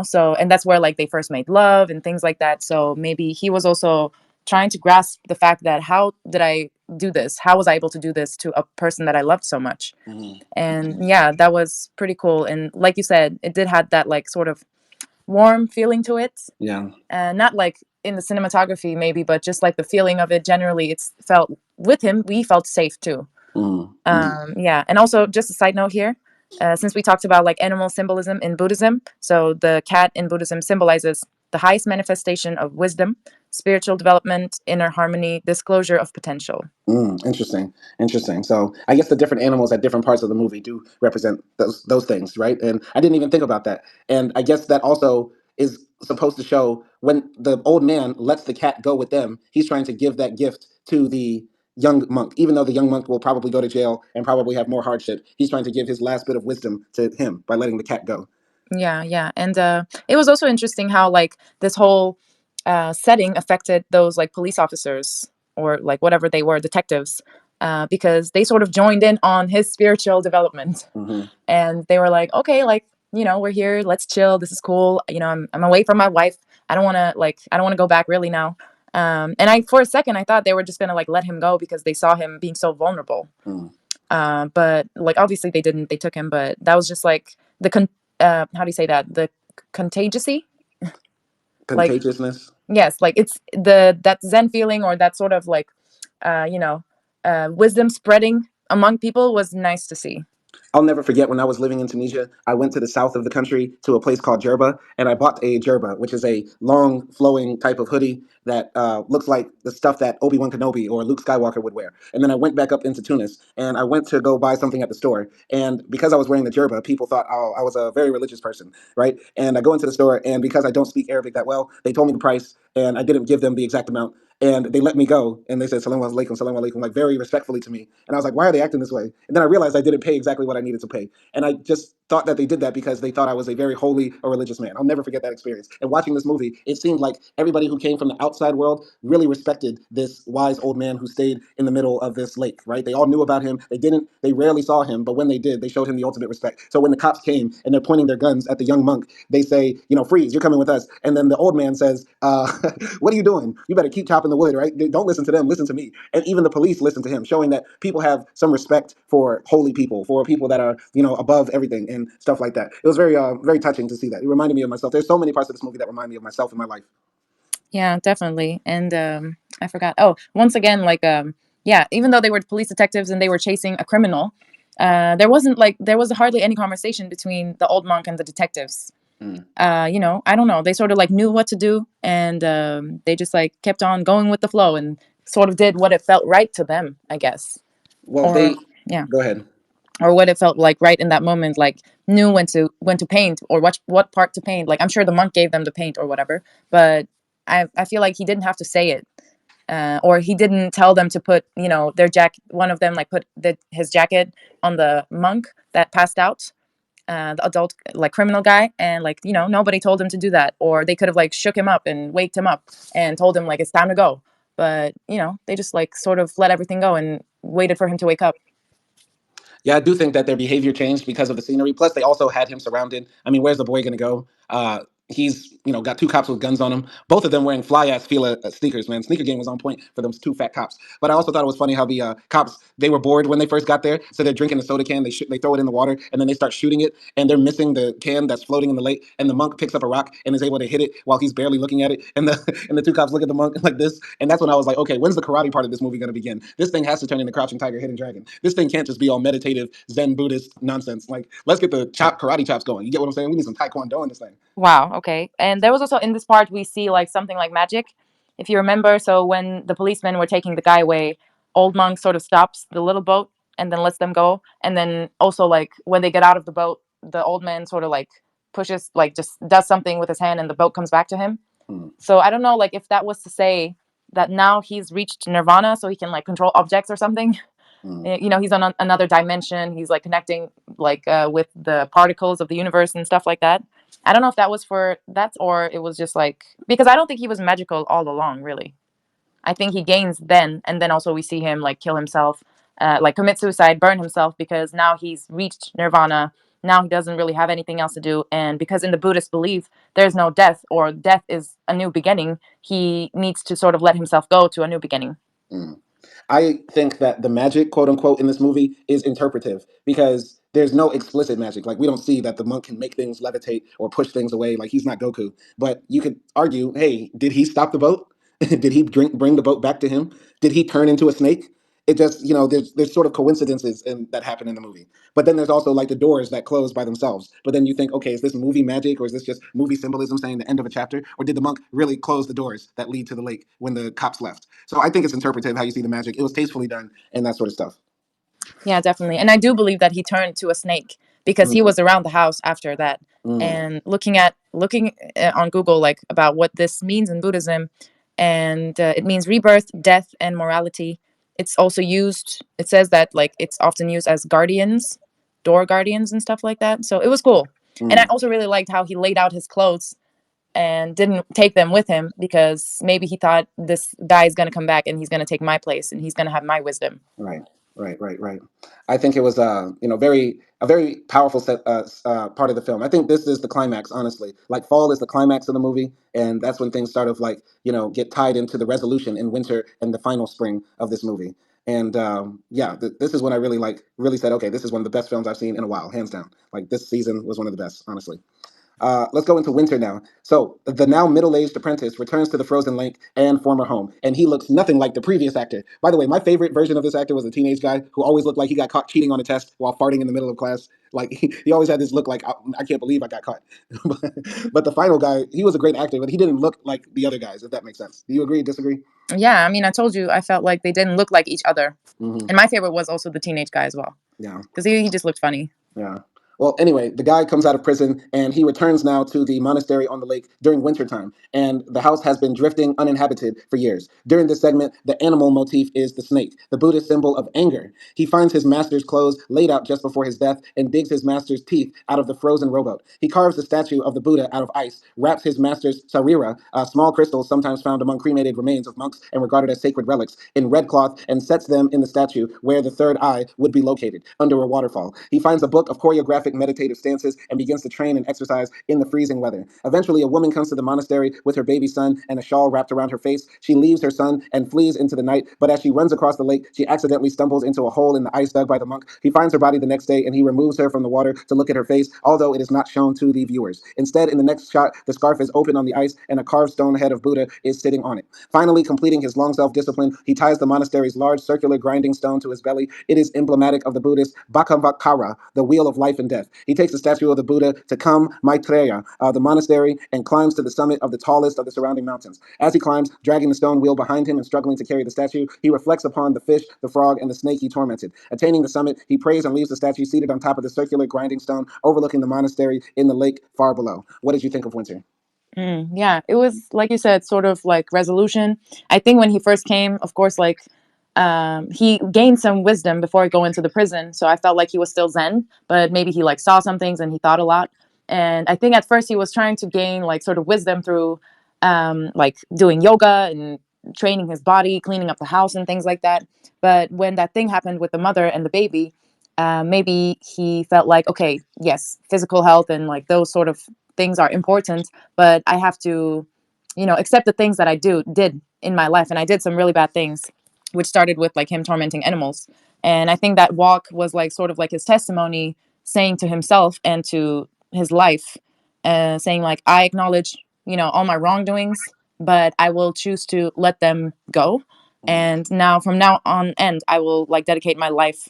so, and that's where like they first made love and things like that. So maybe he was also trying to grasp the fact that how did I do this, how was I able to do this to a person that I loved so much. And Mm-hmm. yeah, that was pretty cool, and like you said, it did have that like sort of warm feeling to it. Yeah. And not like in the cinematography maybe, but just like the feeling of it generally, it's felt with him, we felt safe too. Mm-hmm. Yeah, and also just a side note here, since we talked about like animal symbolism in Buddhism, so the cat in Buddhism symbolizes the highest manifestation of wisdom, spiritual development, inner harmony, disclosure of potential. Interesting, interesting. So I guess the different animals at different parts of the movie do represent those things, right? And I didn't even think about that. And I guess that also is supposed to show when the old man lets the cat go with them, he's trying to give that gift to the young monk. Even though the young monk will probably go to jail and probably have more hardship, he's trying to give his last bit of wisdom to him by letting the cat go. Yeah, yeah, and it was also interesting how like this whole setting affected those like police officers or like whatever they were, detectives, because they sort of joined in on his spiritual development, Hmm. and they were like, okay, like we're here, let's chill, this is cool. I'm away from my wife. I don't want to go back really now. And I for a second I thought they were just gonna like let him go because they saw him being so vulnerable. Mm. But like obviously they didn't. They took him, but that was just like how do you say that? The contagiousy, like Contagiousness. yes, like it's the that Zen feeling or that sort of like uh, you know wisdom spreading among people was nice to see. I'll never forget when I was living in Tunisia. I went to the south of the country to a place called Jerba, and I bought a Jerba, which is a long, flowing type of hoodie that looks like the stuff that Obi-Wan Kenobi or Luke Skywalker would wear. And then I went back up into Tunis, and I went to go buy something at the store. And because I was wearing the Jerba, people thought, oh, I was a very religious person, right? And I go into the store, and because I don't speak Arabic that well, they told me the price, and I didn't give them the exact amount. And they let me go, and they said "Salaam alaikum, salam alaikum," like very respectfully to me. And I was like, "Why are they acting this way?" And then I realized I didn't pay exactly what I needed to pay, and I just thought that they did that because they thought I was a very holy or religious man. I'll never forget that experience. And watching this movie, it seemed like everybody who came from the outside world really respected this wise old man who stayed in the middle of this lake. Right? They all knew about him. They rarely saw him, but when they did, they showed him the ultimate respect. So when the cops came and they're pointing their guns at the young monk, they say, "Freeze! You're coming with us." And then the old man says, "What are you doing? You better keep chopping the wood, right? Don't listen to them. Listen to me." And even the police listen to him, showing that people have some respect for holy people, for people that are above everything and stuff like that. It was very very touching to see that. It reminded me of myself. There's so many parts of this movie that remind me of myself in my life. Yeah, definitely. And I forgot. Oh, once again, like yeah, even though they were police detectives and they were chasing a criminal, there was hardly any conversation between the old monk and the detectives. Mm. I don't know. They sort of like knew what to do, and they just like kept on going with the flow and sort of did what it felt right to them, I guess. Well, Or they yeah, go ahead. or what it felt like right in that moment, like knew when to paint or what part to paint. Like I'm sure the monk gave them the paint or whatever, but I feel like he didn't have to say it, or he didn't tell them to put their jacket. One of them like put his jacket on the monk that passed out, the adult like criminal guy, and like nobody told him to do that, or they could have like shook him up and waked him up and told him like it's time to go, but they just like sort of let everything go and waited for him to wake up. Yeah, I do think that their behavior changed because of the scenery. Plus, they also had him surrounded. I mean, where's the boy going to go? he's got two cops with guns on him, both of them wearing fly ass Fila sneakers. Man, sneaker game was on point for those two fat cops. But I also thought it was funny how the cops, they were bored when they first got there, so they're drinking the soda can, they throw it in the water, and then they start shooting it, and they're missing the can that's floating in the lake, and the monk picks up a rock and is able to hit it while he's barely looking at it, and the and the two cops look at the monk like this, and that's when I was like, okay, when's the karate part of this movie going to begin? This thing has to turn into Crouching Tiger, Hidden Dragon. This thing can't just be all meditative Zen Buddhist nonsense. Like, let's get the karate chops going. You get what I'm saying? We need some taekwondo in this thing. Wow, okay. And there was also in this part we see like something like magic, if you remember. So when the policemen were taking the guy away, old monk sort of stops the little boat and then lets them go. And then also like when they get out of the boat, the old man sort of like pushes, like just does something with his hand and the boat comes back to him. Hmm. So I don't know like if that was to say that now he's reached nirvana so he can like control objects or something. Hmm. He's on another dimension. He's like connecting like with the particles of the universe and stuff like that. I don't know if that was for that or it was just like because I don't think he was magical all along, really. I think he gains then, and then also we see him like kill himself, like commit suicide, burn himself because now he's reached nirvana. Now he doesn't really have anything else to do, and because in the Buddhist belief there's no death or death is a new beginning, he needs to sort of let himself go to a new beginning. Hmm. I think that the magic, quote unquote, in this movie is interpretive because there's no explicit magic. Like, we don't see that the monk can make things levitate or push things away. Like, he's not Goku. But you could argue, hey, did he stop the boat? Did he bring the boat back to him? Did he turn into a snake? It just, there's sort of coincidences that happen in the movie. But then there's also like the doors that close by themselves. But then you think, okay, is this movie magic or is this just movie symbolism saying the end of a chapter? Or did the monk really close the doors that lead to the lake when the cops left? So I think it's interpretive how you see the magic. It was tastefully done and that sort of stuff. Yeah, definitely. And I do believe that he turned to a snake because he Mm, was around the house after that. mm, And looking on Google like about what this means in Buddhism, and it means rebirth, death, and morality. It's also used. It says that like it's often used as guardians, door guardians, and stuff like that. So it was cool. And I mm, also really liked how he laid out his clothes and didn't take them with him because maybe he thought this guy is gonna come back and he's gonna take my place and he's gonna have my wisdom. right, right. I think it was very a very powerful part of the film. I think this is the climax, honestly. Like, fall is the climax of the movie, and that's when things start of like get tied into the resolution in winter and the final spring of this movie. And yeah, this is when I really said, okay, this is one of the best films I've seen in a while, hands down. Like, this season was one of the best, honestly. Let's go into winter now. So the now middle-aged apprentice returns to the frozen lake and former home, and he looks nothing like the previous actor. By the way, my favorite version of this actor was the teenage guy who always looked like he got caught cheating on a test while farting in the middle of class. Like, he always had this look like, I can't believe I got caught. But the final guy, he was a great actor, but he didn't look like the other guys, if that makes sense. Do you agree, disagree? Yeah, I mean, I told you I felt like they didn't look like each other. Hmm. And my favorite was also the teenage guy as well, Yeah. because he just looked funny. Yeah. Well, anyway, the guy comes out of prison and he returns now to the monastery on the lake during wintertime. And the house has been drifting uninhabited for years. During this segment, the animal motif is the snake, the Buddhist symbol of anger. He finds his master's clothes laid out just before his death and digs his master's teeth out of the frozen rowboat. He carves the statue of the Buddha out of ice, wraps his master's sarira, small crystals sometimes found among cremated remains of monks and regarded as sacred relics, in red cloth and sets them in the statue where the third eye would be located, under a waterfall. He finds a book of choreographic meditative stances and begins to train and exercise in the freezing weather. Eventually, a woman comes to the monastery with her baby son and a shawl wrapped around her face. She leaves her son and flees into the night, but as she runs across the lake, she accidentally stumbles into a hole in the ice dug by the monk. He finds her body the next day and he removes her from the water to look at her face, although it is not shown to the viewers. Instead, in the next shot, the scarf is open on the ice and a carved stone head of Buddha is sitting on it. Finally, completing his long self-discipline, he ties the monastery's large circular grinding stone to his belly. It is emblematic of the Buddhist Bhakavakara, the wheel of life and death. He takes the statue of the Buddha to Kam Maitreya, the monastery, and climbs to the summit of the tallest of the surrounding mountains. As he climbs, dragging the stone wheel behind him and struggling to carry the statue, he reflects upon the fish, the frog, and the snake he tormented. Attaining the summit, he prays and leaves the statue seated on top of the circular grinding stone, overlooking the monastery in the lake far below. What did you think of Winter? Yeah, it was like you said, sort of like resolution. I think when he first came, of course, like he gained some wisdom before going into the prison. So I felt like he was still Zen, but maybe he like saw some things and he thought a lot. And I think at first he was trying to gain like sort of wisdom through like doing yoga and training his body, cleaning up the house and things like that. But when that thing happened with the mother and the baby, maybe he felt like, okay, yes, physical health and like those sort of things are important, but I have to, accept the things that I did in my life, and I did some really bad things, which started with like him tormenting animals. And I think that walk was like sort of like his testimony, saying to himself and to his life, saying like, I acknowledge, all my wrongdoings, but I will choose to let them go. And now, from now on end, I will like dedicate my life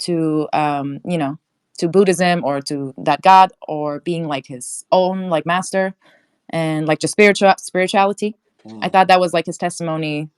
to, to Buddhism, or to that God, or being like his own like master, and like just spirituality. I Mm. thought that was like his testimony,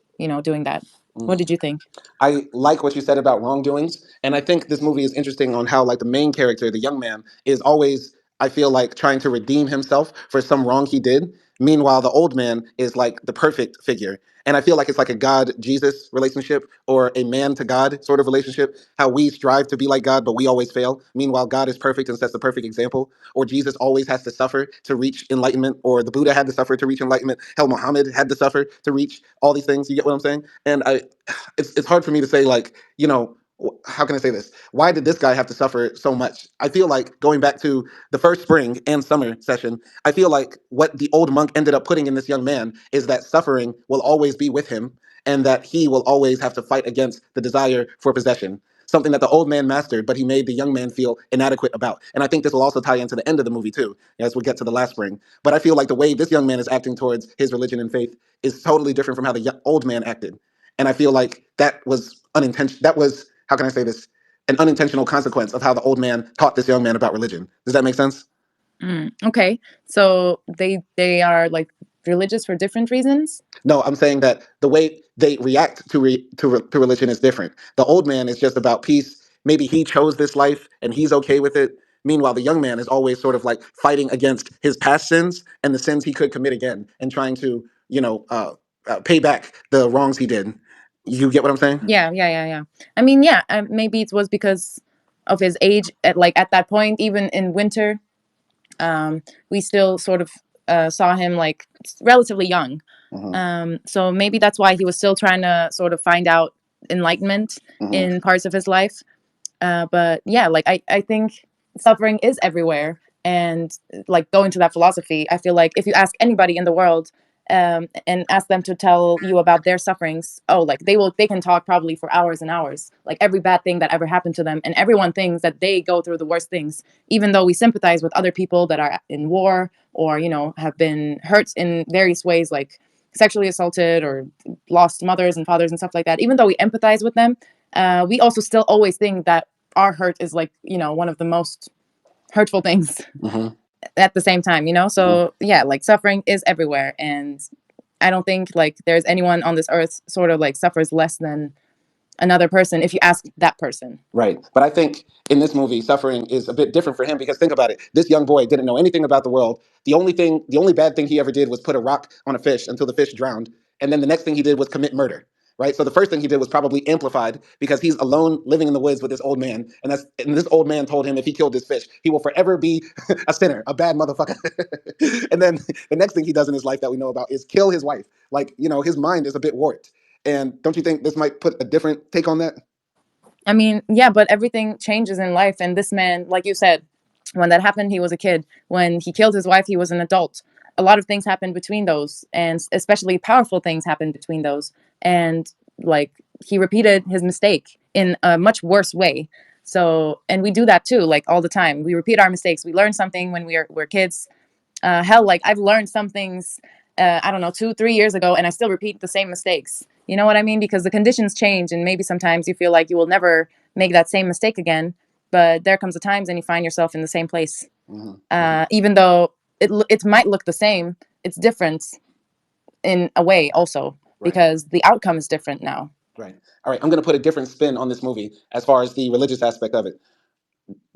doing that. What Mm. did you think? I like what you said about wrongdoings, and I think this movie is interesting on how like the main character, the young man, is always, I feel like, trying to redeem himself for some wrong he did. Meanwhile, the old man is like the perfect figure. And I feel like it's like a God Jesus relationship, or a man to God sort of relationship. How we strive to be like God, but we always fail. Meanwhile, God is perfect and sets the perfect example. Or Jesus always has to suffer to reach enlightenment, or the Buddha had to suffer to reach enlightenment. Hell, Muhammad had to suffer to reach all these things. You get what I'm saying? And it's hard for me to say, like, how can I say this? Why did this guy have to suffer so much? I feel like, going back to the first spring and summer session, I feel like what the old monk ended up putting in this young man is that suffering will always be with him, and that he will always have to fight against the desire for possession. Something that the old man mastered, but he made the young man feel inadequate about. And I think this will also tie into the end of the movie too, as we get to the last spring. But I feel like the way this young man is acting towards his religion and faith is totally different from how the old man acted. And I feel like that was unintentional. That was, how can I say this? An unintentional consequence of how the old man taught this young man about religion. Does that make sense? Okay, so they are like religious for different reasons. No, I'm saying that the way they react to religion is different. The old man is just about peace. Maybe he chose this life and he's okay with it. Meanwhile, the young man is always sort of like fighting against his past sins and the sins he could commit again, and trying to, pay back the wrongs he did. You get what I'm saying? Yeah, yeah, yeah, yeah. I mean, yeah, maybe it was because of his age. At that point, even in winter, um, we still sort of saw him like relatively young. Hmm. So maybe that's why he was still trying to sort of find out enlightenment Hmm. in parts of his life. But yeah, like I think suffering is everywhere. And like going to that philosophy, I feel like if you ask anybody in the world, and ask them to tell you about their sufferings, oh, like they can talk probably for hours and hours, like every bad thing that ever happened to them, and everyone thinks that they go through the worst things, even though we sympathize with other people that are in war, or have been hurt in various ways, like sexually assaulted, or lost mothers and fathers and stuff like that. Even though we empathize with them, we also still always think that our hurt is like one of the most hurtful things Hmm. at the same time. So yeah, like suffering is everywhere, and I don't think like there's anyone on this earth sort of like suffers less than another person if you ask that person. Right. But I think in this movie, suffering is a bit different for him, because think about it. This young boy didn't know anything about the world. The only bad thing he ever did was put a rock on a fish until the fish drowned. And then the next thing he did was commit murder. Right. So the first thing he did was probably amplified, because he's alone living in the woods with this old man. And this old man told him if he killed this fish, he will forever be a sinner, a bad motherfucker. And then the next thing he does in his life that we know about is kill his wife. Like, his mind is a bit warped. And don't you think this might put a different take on that? I mean, yeah, but everything changes in life. And this man, like you said, when that happened, he was a kid. When he killed his wife, he was an adult. A lot of things happened between those, and especially powerful things happened between those. And like he repeated his mistake in a much worse way. So, and we do that too, like all the time. We repeat our mistakes. We learn something when we're kids. Hell, like I've learned some things, I don't know, 2 3 years ago, and I still repeat the same mistakes. You know what I mean? Because the conditions change, and maybe sometimes you feel like you will never make that same mistake again, but there comes a times and you find yourself in the same place. Hmm. Hmm. Even though it might look the same, it's different in a way also, Right. because the outcome is different now. Right. All right. I'm going to put a different spin on this movie as far as the religious aspect of it.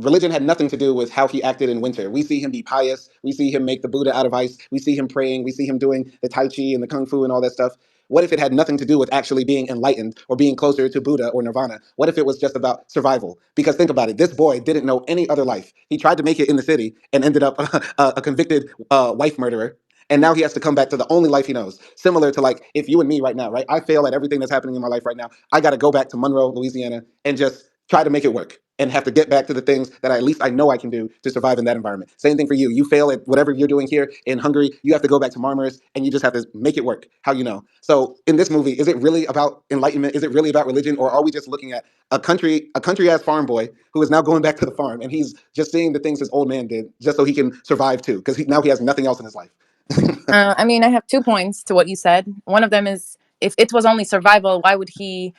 Religion had nothing to do with how he acted in winter. We see him be pious. We see him make the Buddha out of ice. We see him praying. We see him doing the Tai Chi and the Kung Fu and all that stuff. What if it had nothing to do with actually being enlightened or being closer to Buddha or Nirvana? What if it was just about survival? Because think about it, this boy didn't know any other life. He tried to make it in the city and ended up a convicted wife murderer. And now he has to come back to the only life he knows. Similar to, like, if you and me right now, right? I fail at everything that's happening in my life right now. I got to go back to Monroe, Louisiana, and just try to make it work. and have to get back to the things that at least I know I can do to survive in that environment. Same thing for you. You fail at whatever you're doing here in Hungary, you have to go back to Marmaris and you just have to make it work. How you know? So in this movie, is it really about enlightenment? Is it really about religion, or are we just looking at a country ass farm boy who is now going back to the farm and he's just seeing the things his old man did just so he can survive too, because now he has nothing else in his life. I mean, I have 2 points to what you said. One of them is, if it was only survival, why would he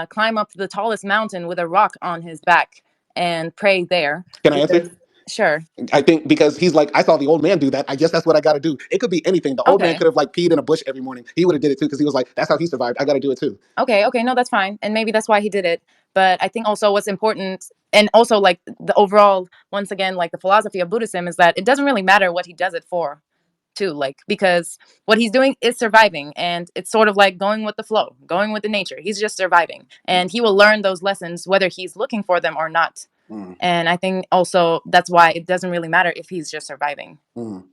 climb up the tallest mountain with a rock on his back and pray there? Can I answer? Because, sure. I think because he's like, I saw the old man do that. I guess that's what I got to do. It could be anything. The old man Okay. could have like peed in a bush every morning. He would have did it too because he was like, that's how he survived. I got to do it too. Okay. Okay. No, that's fine. And maybe that's why he did it. But I think also what's important, and also like the overall, once again, like the philosophy of Buddhism is that it doesn't really matter what he does it for, too, like, because what he's doing is surviving, and it's sort of like going with the flow, going with the nature. He's just surviving, and he will learn those lessons whether he's looking for them or not. Mm. And I think also that's why it doesn't really matter if he's just surviving. Mm.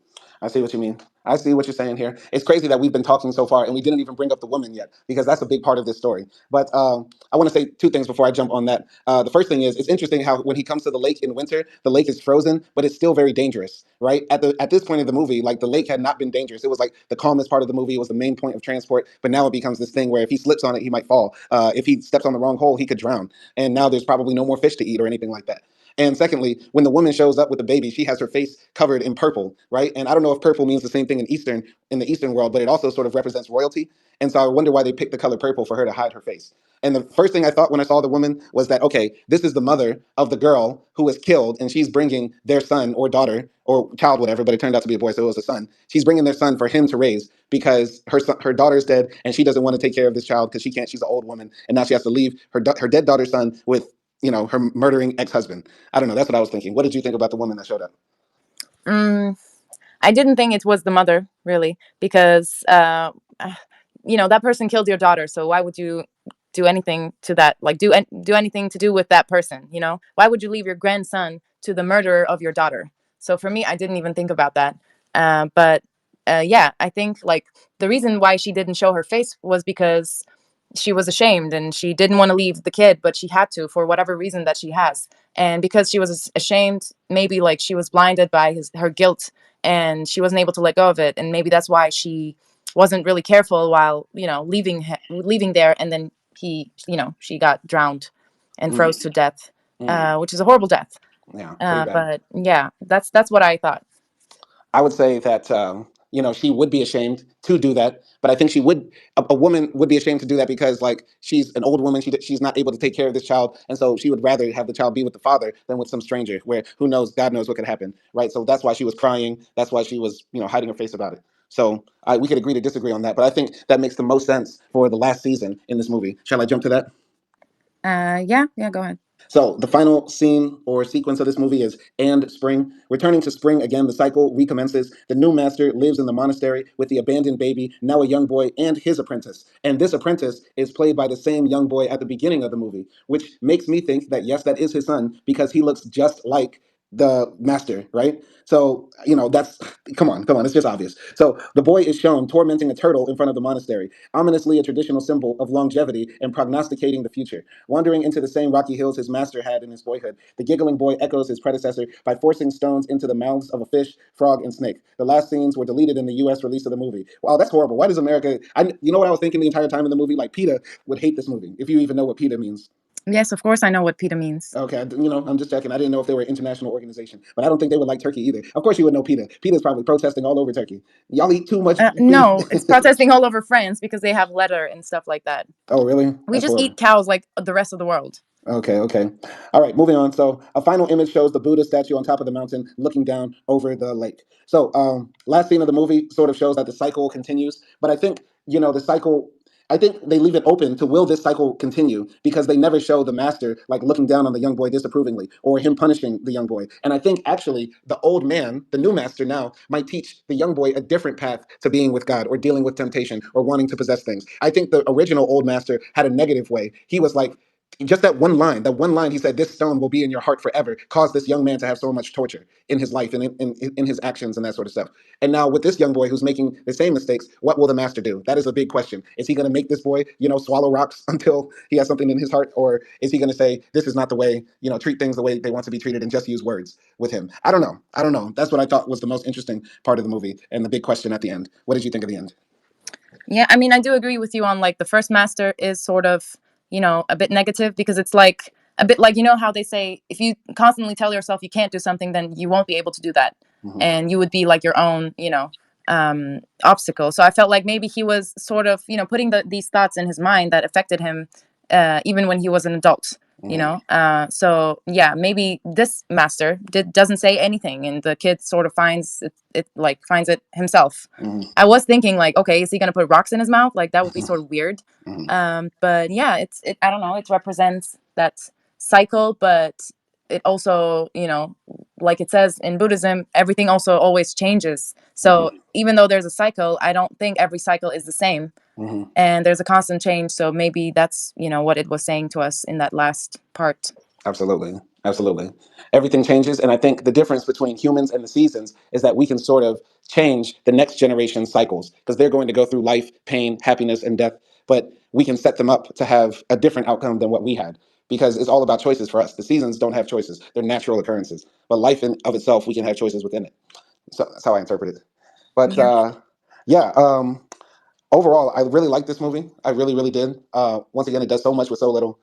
I see what you mean. I see what you're saying here. It's crazy that we've been talking so far and we didn't even bring up the woman yet, because that's a big part of this story. But I want to say two things before I jump on that. The first thing is, it's interesting how when he comes to the lake in winter, the lake is frozen, but it's still very dangerous, right? At this point in the movie, like the lake had not been dangerous. It was like the calmest part of the movie. It was the main point of transport. But now it becomes this thing where if he slips on it, he might fall. If he steps on the wrong hole, he could drown. And now there's probably no more fish to eat or anything like that. And secondly, when the woman shows up with the baby, she has her face covered in purple, right? And I don't know if purple means the same thing in the Eastern world, but it also sort of represents royalty. And so I wonder why they picked the color purple for her to hide her face. And the first thing I thought when I saw the woman was that, okay, this is the mother of the girl who was killed, and she's bringing their son or daughter or child, whatever, but it turned out to be a boy, so it was a son. She's bringing their son for him to raise because her daughter's dead, and she doesn't want to take care of this child because she can't. She's an old woman, and now she has to leave her dead daughter's son with her murdering ex-husband. I don't know. That's what I was thinking. What did you think about the woman that showed up? Mm, I didn't think it was the mother, really, because uh, that person killed your daughter. So why would you do anything to that? Like do anything to do with that person? Why would you leave your grandson to the murderer of your daughter? So for me, I didn't even think about that. But yeah, I think like the reason why she didn't show her face was because she was ashamed and she didn't want to leave the kid, but she had to for whatever reason that she has. And because she was ashamed, maybe like she was blinded by her guilt, and she wasn't able to let go of it. And maybe that's why she wasn't really careful while leaving there. And then she got drowned and Mm, froze to death, mm, which is a horrible death. yeah, pretty bad. But yeah, that's what I thought. I would say that she would be ashamed to do that, but I think a woman would be ashamed to do that because like she's an old woman, she's not able to take care of this child, and so she would rather have the child be with the father than with some stranger, where who knows, God knows what could happen, right? So that's why she was crying. That's why she was hiding her face about it. So we could agree to disagree on that, but I think that makes the most sense for the last season in this movie. Shall I jump to that? Yeah, yeah, go ahead. So the final scene or sequence of this movie is and spring. Returning to spring again, the cycle recommences. The new master lives in the monastery with the abandoned baby, now a young boy, and his apprentice. And this apprentice is played by the same young boy at the beginning of the movie, which makes me think that yes, that is his son because he looks just like the master, right? So, that's come on, it's just obvious. So the boy is shown tormenting a turtle in front of the monastery, ominously a traditional symbol of longevity and prognosticating the future. Wandering into the same rocky hills his master had in his boyhood, the giggling boy echoes his predecessor by forcing stones into the mouths of a fish, frog, and snake. The last scenes were deleted in the U.S. release of the movie. Wow, that's horrible. Why does America? You know what I was thinking the entire time in the movie? Like PETA would hate this movie if you even know what PETA means. Yes, of course I know what PETA means. Okay, I'm just checking. I didn't know if they were an international organization, but I don't think they would like Turkey either. Of course, you would know PETA. PETA's probably protesting all over Turkey. Y'all eat too much beef. No, it's protesting all over France because they have leather and stuff like that. Oh, really? We That's just horrible. eat cows like the rest of the world. Okay, okay. All right, moving on. So, a final image shows the Buddha statue on top of the mountain looking down over the lake. So, last scene of the movie sort of shows that the cycle continues, but I think, the cycle. I think they leave it open to will this cycle continue because they never show the master like looking down on the young boy disapprovingly or him punishing the young boy. And I think actually the old man, the new master now, might teach the young boy a different path to being with God or dealing with temptation or wanting to possess things. I think the original old master had a negative way. He was like, just that one line, he said, "This stone will be in your heart forever," caused this young man to have so much torture in his life and in his actions and that sort of stuff. And now with this young boy who's making the same mistakes, what will the master do? That is a big question. Is he going to make this boy, swallow rocks until he has something in his heart, or is he going to say, "This is not the way, treat things the way they want to be treated," and just use words with him? I don't know. I don't know. That's what I thought was the most interesting part of the movie and the big question at the end. What did you think of the end? Yeah, I mean, I do agree with you on like the first master is sort of, a bit negative because it's like a bit like, how they say if you constantly tell yourself you can't do something, then you won't be able to do that. Mm-hmm. And you would be like your own, obstacle. So I felt like maybe he was sort of, putting these thoughts in his mind that affected him even when he was an adult. Mm-hmm. So yeah, maybe this master doesn't say anything, and the kid sort of finds it himself. Mm-hmm. I was thinking like, okay, is he gonna put rocks in his mouth? Like that would be Mm-hmm. sort of weird. Mm-hmm. But yeah, it. I don't know. It represents that cycle, but it also, like it says in Buddhism, everything also always changes. So Mm-hmm. even though there's a cycle, I don't think every cycle is the same, Mm-hmm. and there's a constant change. So maybe that's what it was saying to us in that last part. Absolutely. Absolutely. Everything changes. And I think the difference between humans and the seasons is that we can sort of change the next generation's cycles because they're going to go through life, pain, happiness, and death. But we can set them up to have a different outcome than what we had because it's all about choices for us. The seasons don't have choices, they're natural occurrences. But life in of itself, we can have choices within it. So that's how I interpret it. But Yeah. yeah, overall, I really liked this movie. I really, really did. Once again, it does so much with so little.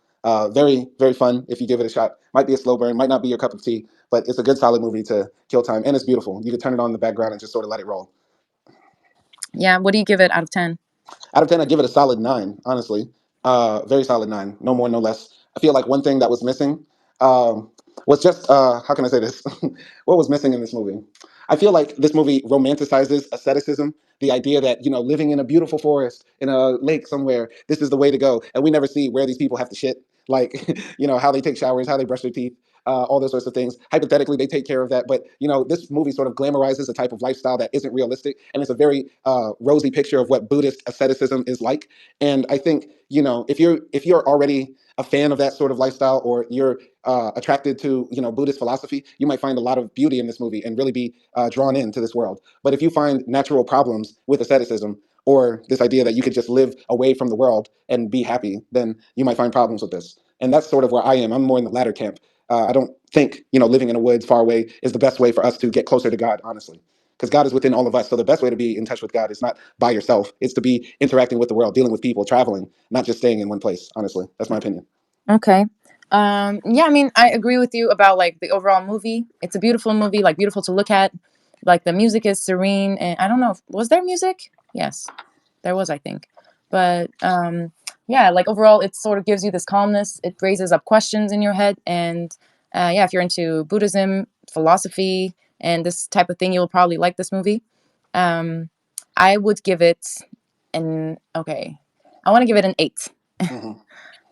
Very, very fun if you give it a shot. Might be a slow burn, might not be your cup of tea, but it's a good, solid movie to kill time, and it's beautiful. You can turn it on in the background and just sort of let it roll. Yeah. What do you give it out of 10? Out of 10, I give it a solid 9, honestly. Very solid 9. No more, no less. I feel like one thing that was missing was just, how can I say this? What was missing in this movie? I feel like this movie romanticizes asceticism, the idea that, living in a beautiful forest, in a lake somewhere, this is the way to go. And we never see where these people have to shit, like, how they take showers, how they brush their teeth. All those sorts of things. Hypothetically, they take care of that, but this movie sort of glamorizes a type of lifestyle that isn't realistic, and it's a very rosy picture of what Buddhist asceticism is like. And I think if you're already a fan of that sort of lifestyle, or you're attracted to Buddhist philosophy, you might find a lot of beauty in this movie and really be drawn into this world. But if you find natural problems with asceticism, or this idea that you could just live away from the world and be happy, then you might find problems with this. And that's sort of where I am. I'm more in the latter camp. I don't think living in the woods far away is the best way for us to get closer to God, honestly, because God is within all of us. So the best way to be in touch with God is not by yourself; it's to be interacting with the world, dealing with people, traveling, not just staying in one place. Honestly, that's my opinion. Okay. Yeah, I mean, I agree with you about like the overall movie. It's a beautiful movie, like beautiful to look at. Like the music is serene, and I don't know, was there music? Yes, there was, I think. But yeah, like overall, it sort of gives you this calmness. It raises up questions in your head, and yeah, if you're into Buddhism, philosophy, and this type of thing, you'll probably like this movie. Um, I would give it an okay. I want to give it an 8. Mm-hmm.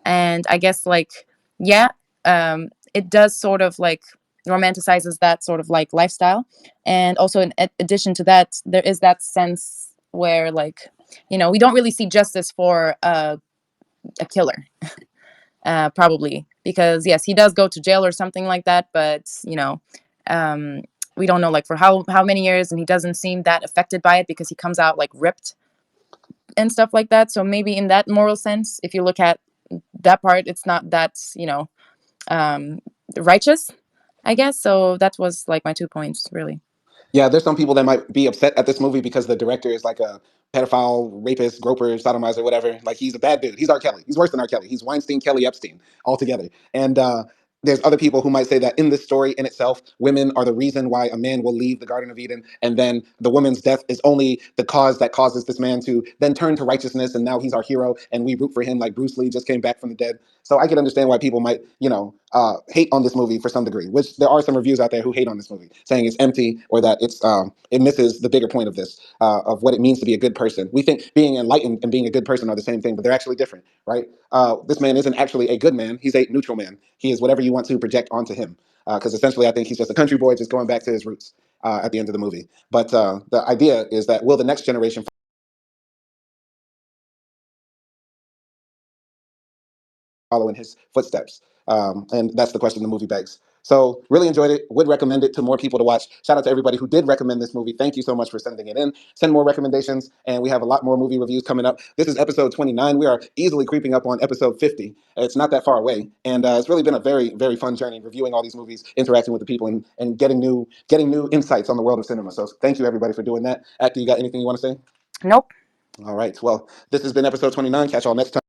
And I guess like yeah, it does sort of like romanticizes that sort of like lifestyle, and also in addition to that, there is that sense where like we don't really see justice for a killer, probably because yes, he does go to jail or something like that, but um, we don't know like for how many years, and he doesn't seem that affected by it because he comes out like ripped and stuff like that. So maybe in that moral sense, if you look at that part, it's not that um, righteous, I guess. So that was like my 2 points, really. Yeah, there's some people that might be upset at this movie because the director is like a pedophile, rapist, groper, sodomizer, whatever. Like he's a bad dude. He's R. Kelly. He's worse than R. Kelly. He's Weinstein, Kelly, Epstein, all together. And there's other people who might say that in this story in itself, women are the reason why a man will leave the Garden of Eden, and then the woman's death is only the cause that causes this man to then turn to righteousness, and now he's our hero, and we root for him like Bruce Lee just came back from the dead. So I can understand why people might, hate on this movie for some degree, which there are some reviews out there who hate on this movie, saying it's empty or that it misses the bigger point of this, of what it means to be a good person. We think being enlightened and being a good person are the same thing, but they're actually different, right? This man isn't actually a good man. He's a neutral man. He is whatever you want to project onto him. Because essentially, I think he's just a country boy just going back to his roots at the end of the movie. But the idea is that will the next generation follow in his footsteps? And that's the question the movie begs. So really enjoyed it. Would recommend it to more people to watch. Shout out to everybody who did recommend this movie. Thank you so much for sending it in. Send more recommendations, and we have a lot more movie reviews coming up. This is episode 29. We are easily creeping up on episode 50. It's not that far away, and it's really been a very, very fun journey reviewing all these movies, interacting with the people, and getting new insights on the world of cinema. So thank you everybody for doing that. Actor, you got anything you want to say? Nope. All right. Well, this has been episode 29. Catch y'all next time.